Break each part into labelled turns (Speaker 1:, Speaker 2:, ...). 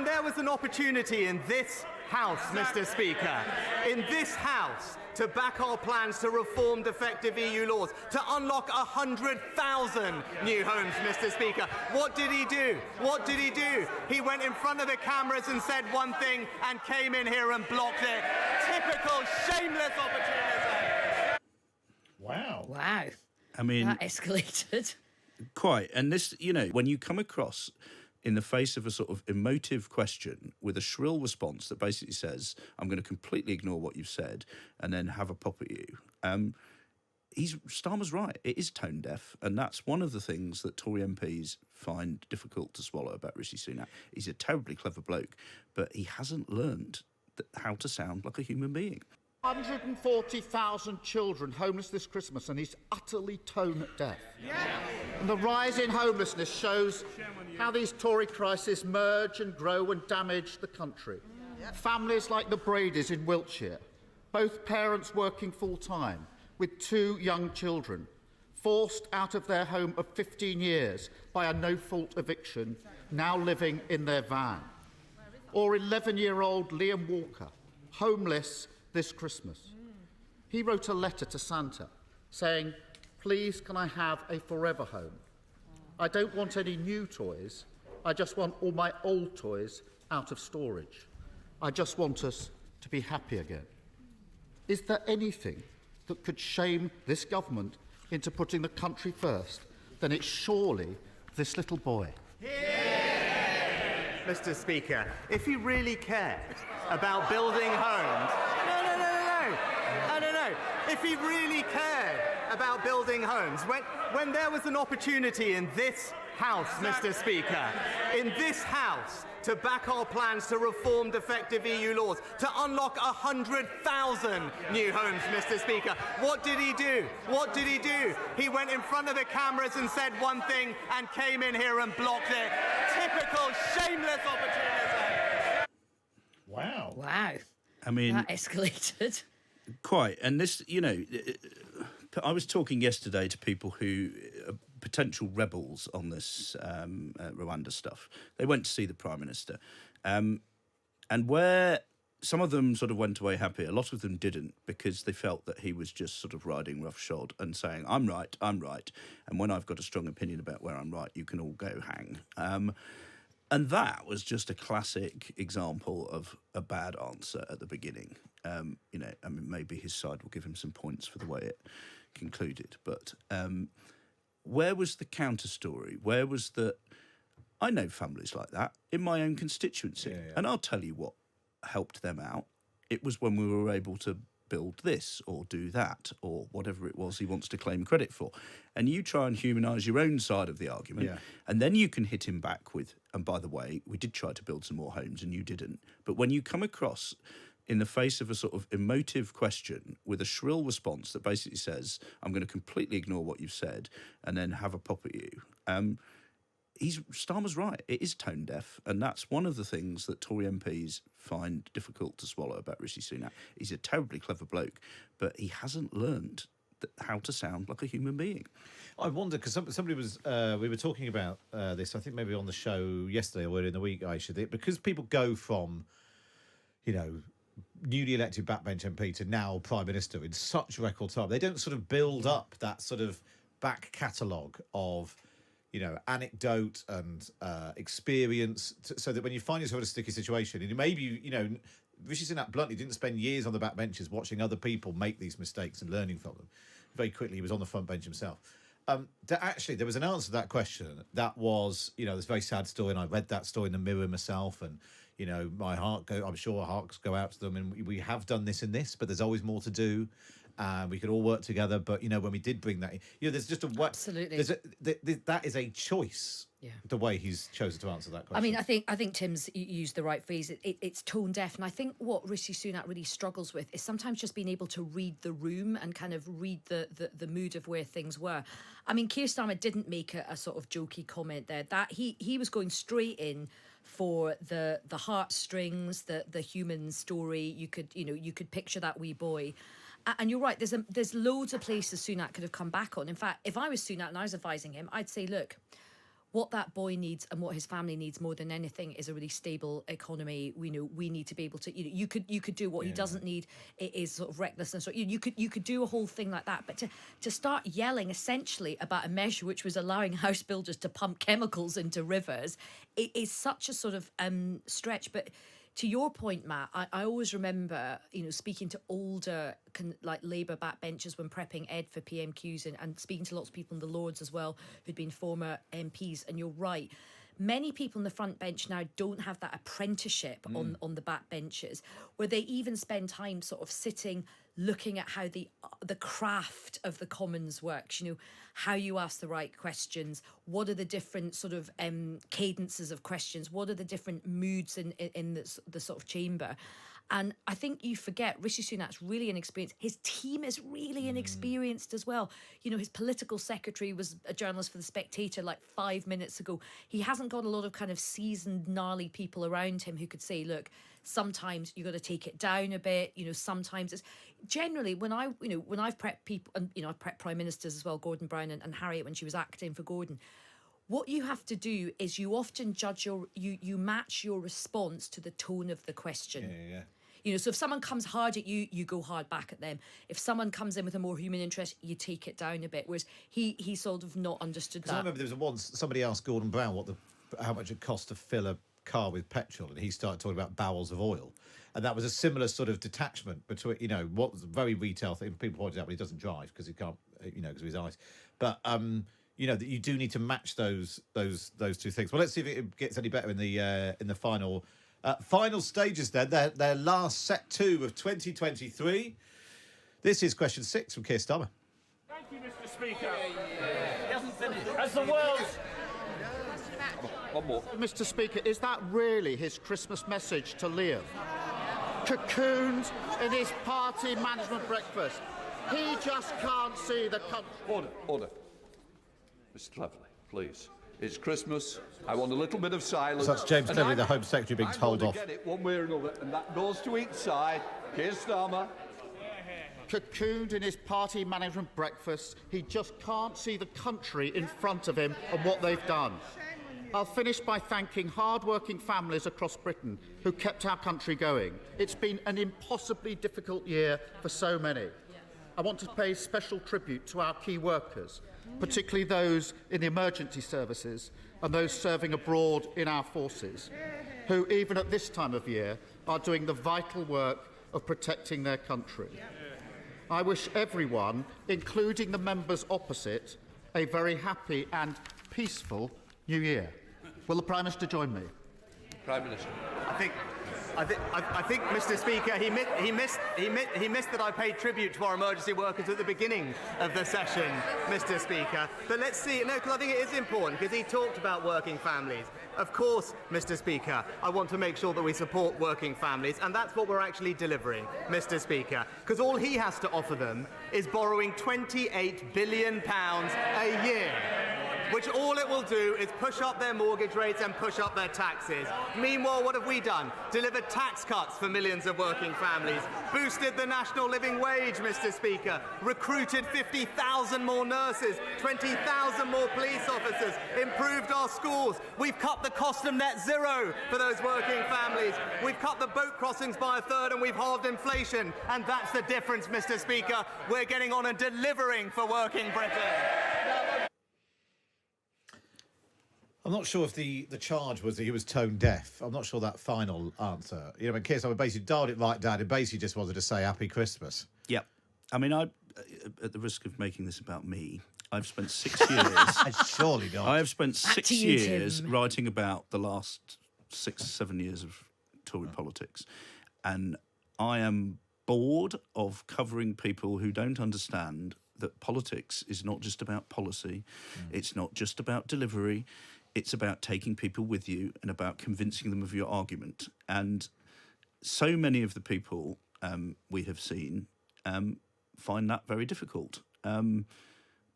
Speaker 1: there was an opportunity in this House, Mr. Speaker, in this House, to back our plans to reform defective EU laws, to unlock 100,000 new homes, Mr. Speaker, what did he do? What did he do? He went in front of the cameras and said one thing and came in here and blocked it. Typical shameless opportunism.
Speaker 2: Wow.
Speaker 3: Wow.
Speaker 4: I mean,
Speaker 3: that escalated.
Speaker 4: Quite. And this, when you come across in the face of a sort of emotive question with a shrill response that basically says, I'm going to completely ignore what you've said and then have a pop at you. Starmer's right. It is tone deaf. And that's one of the things that Tory MPs find difficult to swallow about Rishi Sunak. He's a terribly clever bloke, but he hasn't learned how to sound like a human being.
Speaker 5: 140,000 children homeless this Christmas, and he's utterly tone deaf. And the rise in homelessness shows how these Tory crises merge and grow and damage the country. Families like the Bradys in Wiltshire, both parents working full-time with 2 young children, forced out of their home of 15 years by a no-fault eviction, now living in their van. Or 11-year-old Liam Walker, homeless this Christmas. He wrote a letter to Santa saying, please can I have a forever home? I don't want any new toys. I just want all my old toys out of storage. I just want us to be happy again. Is there anything that could shame this government into putting the country first? Then it's surely this little boy.
Speaker 1: Mr. Speaker, if he really cared about building homes... No. If he really cared about building homes, when there was an opportunity in this House, Mr. Speaker, in this House, to back our plans to reform defective EU laws, to unlock 100,000 new homes, Mr. Speaker, what did he do? What did he do? He went in front of the cameras and said one thing and came in here and blocked it. Typical shameless opportunism.
Speaker 2: Wow.
Speaker 3: Wow.
Speaker 4: I mean,
Speaker 3: that escalated.
Speaker 4: Quite. And this, I was talking yesterday to people who are potential rebels on this Rwanda stuff. They went to see the Prime Minister. And where some of them sort of went away happy, a lot of them didn't, because they felt that he was just sort of riding roughshod and saying, I'm right. And when I've got a strong opinion about where I'm right, you can all go hang. And that was just a classic example of a bad answer at the beginning. Maybe his side will give him some points for the way it concluded. But where was the counter story? Where was I know families like that in my own constituency. Yeah. And I'll tell you what helped them out. It was when we were able to build this or do that or whatever it was he wants to claim credit for. And you try and humanise your own side of the argument, and then you can hit him back with, and by the way, we did try to build some more homes and you didn't. But when you come across in the face of a sort of emotive question with a shrill response that basically says, I'm going to completely ignore what you've said and then have a pop at you, Starmer's right. It is tone deaf, and that's one of the things that Tory MPs find difficult to swallow about Rishi Sunak. He's a terribly clever bloke, but he hasn't learned how to sound like a human being.
Speaker 2: I wonder, because somebody was, we were talking about this, I think maybe on the show yesterday or earlier in the week, Aisha, because people go from, newly elected backbench MP to now Prime Minister in such record time, they don't sort of build up that sort of back catalogue of anecdote and experience, so that when you find yourself in a sticky situation, and maybe, Rishi Sunak bluntly didn't spend years on the back benches watching other people make these mistakes and learning from them. Very quickly, he was on the front bench himself. Actually, there was an answer to that question that was, this very sad story, and I read that story in the Mirror myself, and, I'm sure hearts go out to them, and we have done this and this, but there's always more to do. We could all work together, but when we did bring that in, there's just absolutely that is a choice. Yeah, the way he's chosen to answer that question.
Speaker 3: I mean, I think Tim's used the right phrase. It's tone deaf, and I think what Rishi Sunak really struggles with is sometimes just being able to read the room and kind of read the mood of where things were. I mean, Keir Starmer didn't make a sort of jokey comment there. That he was going straight in for the heartstrings, the human story. You could picture that wee boy. And you're right, there's loads of places Sunak could have come back on. In fact, if I was Sunak and I was advising him, I'd say, look, what that boy needs and what his family needs more than anything is a really stable economy. We know we need to be able to, you could do what he doesn't need is sort of recklessness. Or you could do a whole thing like that. But to start yelling essentially about a measure which was allowing house builders to pump chemicals into rivers, it is such a sort of stretch. But to your point, Matt, I always remember, speaking to older like Labour backbenchers when prepping Ed for PMQs and speaking to lots of people in the Lords as well who'd been former MPs. And you're right. Many people on the front bench now don't have that apprenticeship on the backbenches, where they even spend time sort of sitting, looking at how the craft of the Commons works, how you ask the right questions, what are the different sort of cadences of questions, what are the different moods in the sort of chamber. And I think you forget Rishi Sunak's really inexperienced. His team is really inexperienced as well. His political secretary was a journalist for The Spectator like 5 minutes ago. He hasn't got a lot of kind of seasoned, gnarly people around him who could say, look, sometimes you got to take it down a bit. Sometimes it's generally when I've prepped people, and I've prepped prime ministers as well, Gordon Brown and Harriet when she was acting for Gordon. What you have to do is you often judge you match your response to the tone of the question.
Speaker 2: Yeah.
Speaker 3: So if someone comes hard at you, you go hard back at them. If someone comes in with a more human interest, you take it down a bit. Whereas he sort of not understood that.
Speaker 2: I remember there was once somebody asked Gordon Brown how much it cost to fill a car with petrol, and he started talking about barrels of oil. And that was a similar sort of detachment between, what was a very retail thing. People pointed out, well, he doesn't drive because he can't, because of his eyes. But, that you do need to match those two things. Well, let's see if it gets any better in the final stages then. Their last set 2 of 2023. This is question 6 from Keir Starmer.
Speaker 6: Thank you, Mr. Speaker. He hasn't finished. As the world's...
Speaker 5: One more. Mr. Speaker, is that really his Christmas message to Liam? Cocooned in his party management breakfast. He just can't see the...
Speaker 7: Order. Mr. Cleverly, please. It's Christmas. I want a little bit of silence.
Speaker 2: So that's James Cleverly, the Home Secretary, being told off.
Speaker 7: Get it one way or another, and that goes to each side. Keir Starmer.
Speaker 5: Cocooned in his party management breakfast, he just can't see the country in front of him and what they've done. I'll finish by thanking hard-working families across Britain who kept our country going. It's been an impossibly difficult year for so many. I want to pay special tribute to our key workers, particularly those in the emergency services and those serving abroad in our forces, who, even at this time of year, are doing the vital work of protecting their country. I wish everyone, including the members opposite, a very happy and peaceful New Year. Will the Prime Minister join me?
Speaker 7: Prime Minister.
Speaker 1: I think, Mr. Speaker, he missed that I paid tribute to our emergency workers at the beginning of the session, Mr. Speaker. But let's see. No, because I think it is important, because he talked about working families. Of course, Mr. Speaker, I want to make sure that we support working families, and that's what we're actually delivering, Mr. Speaker, because all he has to offer them is borrowing £28 billion a year, which all it will do is push up their mortgage rates and push up their taxes. Meanwhile, what have we done? Delivered tax cuts for millions of working families, boosted the national living wage, Mr. Speaker, recruited 50,000 more nurses, 20,000 more police officers, improved our schools. We've cut the cost of net zero for those working families. We've cut the boat crossings by a third and we've halved inflation. And that's the difference, Mr. Speaker. We're getting on and delivering for working Britain.
Speaker 2: I'm not sure if the charge was that he was tone deaf. I'm not sure that final answer. When Keir Starmer basically dialed it right down, and basically just wanted to say Happy Christmas.
Speaker 4: Yep. I mean, at the risk of making this about me, I've spent 6 years...
Speaker 2: Surely not.
Speaker 4: I have spent 6
Speaker 3: you,
Speaker 4: years
Speaker 3: Tim.
Speaker 4: writing about the last 6-7 years of Tory politics. And I am bored of covering people who don't understand that politics is not just about policy. It's not just about delivery. It's about taking people with you and about convincing them of your argument. And so many of the people we have seen find that very difficult.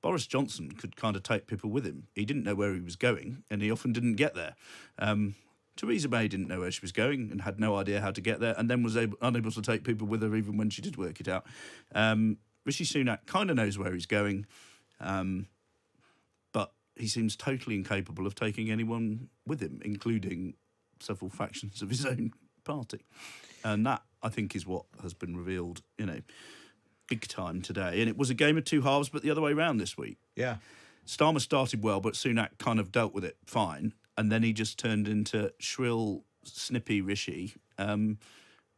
Speaker 4: Boris Johnson could kind of take people with him. He didn't know where he was going, and he often didn't get there. Theresa May didn't know where she was going and had no idea how to get there, and then was unable to take people with her even when she did work it out. Rishi Sunak kind of knows where he's going, but he seems totally incapable of taking anyone with him, including several factions of his own party. And that, I think, is what has been revealed, big time today. And it was a game of two halves, but the other way round this week.
Speaker 2: Yeah.
Speaker 4: Starmer started well, but Sunak kind of dealt with it fine. And then he just turned into shrill, snippy Rishi. And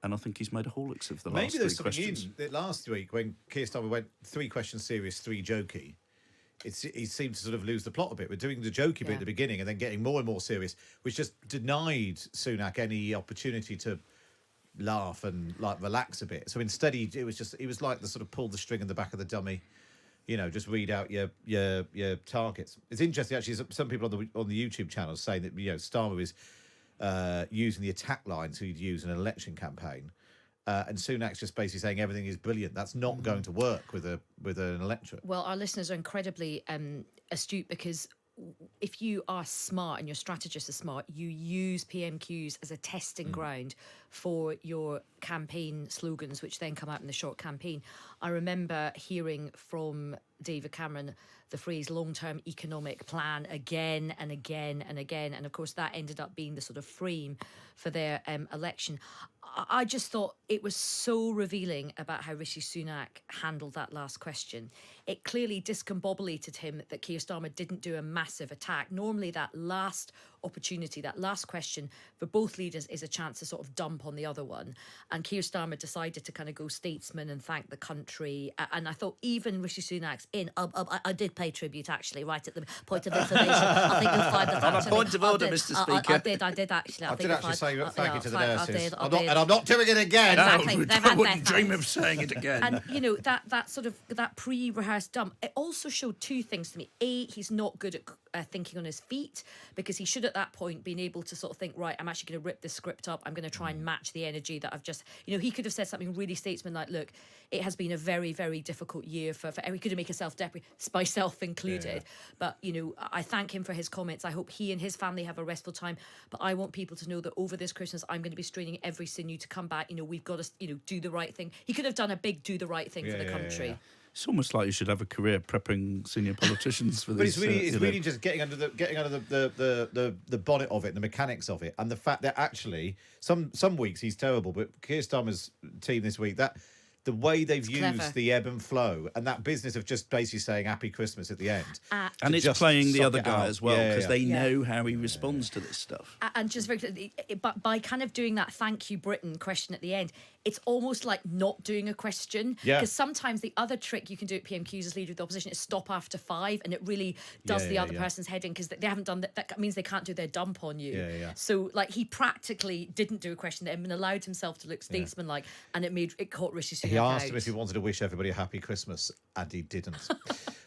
Speaker 4: I think he's made a Horlicks of the last three questions.
Speaker 2: Maybe last week when Keir Starmer went 3 questions serious, 3 jokey, he seemed to sort of lose the plot a bit. We're doing the jokey bit at the beginning and then getting more and more serious, which just denied Sunak any opportunity to laugh and relax a bit. So instead, he was like the sort of pull the string in the back of the dummy, just read out your targets. It's interesting actually. Some people on the YouTube channel saying that Starmer is using the attack lines he'd use in an election campaign, and Sunak's just basically saying everything is brilliant. That's not going to work with an electorate.
Speaker 3: Well, our listeners are incredibly astute, because if you are smart and your strategists are smart, you use PMQs as a testing ground for your campaign slogans, which then come out in the short campaign. I remember hearing from David Cameron the phrase long-term economic plan again and again and again. And of course, that ended up being the sort of frame for their election. I just thought it was so revealing about how Rishi Sunak handled that last question. It clearly discombobulated him that Keir Starmer didn't do a massive attack. Normally that last opportunity, that last question for both leaders is a chance to sort of dump on the other one. And Keir Starmer decided to kind of go statesman and thank the country. And I thought even Rishi Sunak's I did pay tribute actually, right at the point of information. I think you'll find that.
Speaker 4: On a point of order, Mr. Speaker.
Speaker 3: I did actually.
Speaker 2: I did actually say thank you to the nurses.
Speaker 3: And
Speaker 2: I'm not doing it again.
Speaker 3: Exactly.
Speaker 4: I wouldn't dream of saying it again.
Speaker 3: And that sort of that pre-rehearsed dump, it also showed 2 things to me. A, he's not good at thinking on his feet, because he should at that point been able to sort of think, right, I'm actually going to rip this script up. I'm going to try and match the energy that I've just, he could have said something really statesman like, look, it has been a very, very difficult year for he could have made a self-deprecation, myself included. But, I thank him for his comments. I hope he and his family have a restful time. But I want people to know that over this Christmas, I'm going to be straining every sinew to come back. We've got to, do the right thing. He could have done a big do the right thing for the country.
Speaker 2: Yeah.
Speaker 4: It's almost like you should have a career prepping senior politicians for this.
Speaker 2: But it's really just getting under the bonnet of it, the mechanics of it, and the fact that actually some weeks he's terrible, but Keir Starmer's team this week, that the way they've used
Speaker 3: clever.
Speaker 2: the ebb and flow and that business of just basically saying Happy Christmas at the end.
Speaker 4: And it's playing the other guy as well, because they
Speaker 3: Yeah.
Speaker 4: know how he responds to this stuff.
Speaker 3: And just very quickly, but by kind of doing that thank you Britain question at the end, it's almost like not doing a question.
Speaker 2: Yeah.
Speaker 3: Because sometimes the other trick you can do at PMQs as leader of the opposition is stop after 5, and it really does the other person's head in, because they haven't done that. That means they can't do their dump on you.
Speaker 2: Yeah.
Speaker 3: So he practically didn't do a question and allowed himself to look statesman-like, and it caught Rishi Sunak
Speaker 2: He asked
Speaker 3: out.
Speaker 2: him if he wanted to wish everybody a happy Christmas, and he didn't.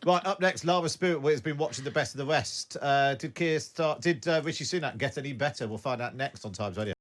Speaker 2: Right, up next, Lara Spirit has been watching the best of the rest. Did Rishi Sunak get any better? We'll find out next on Times Radio.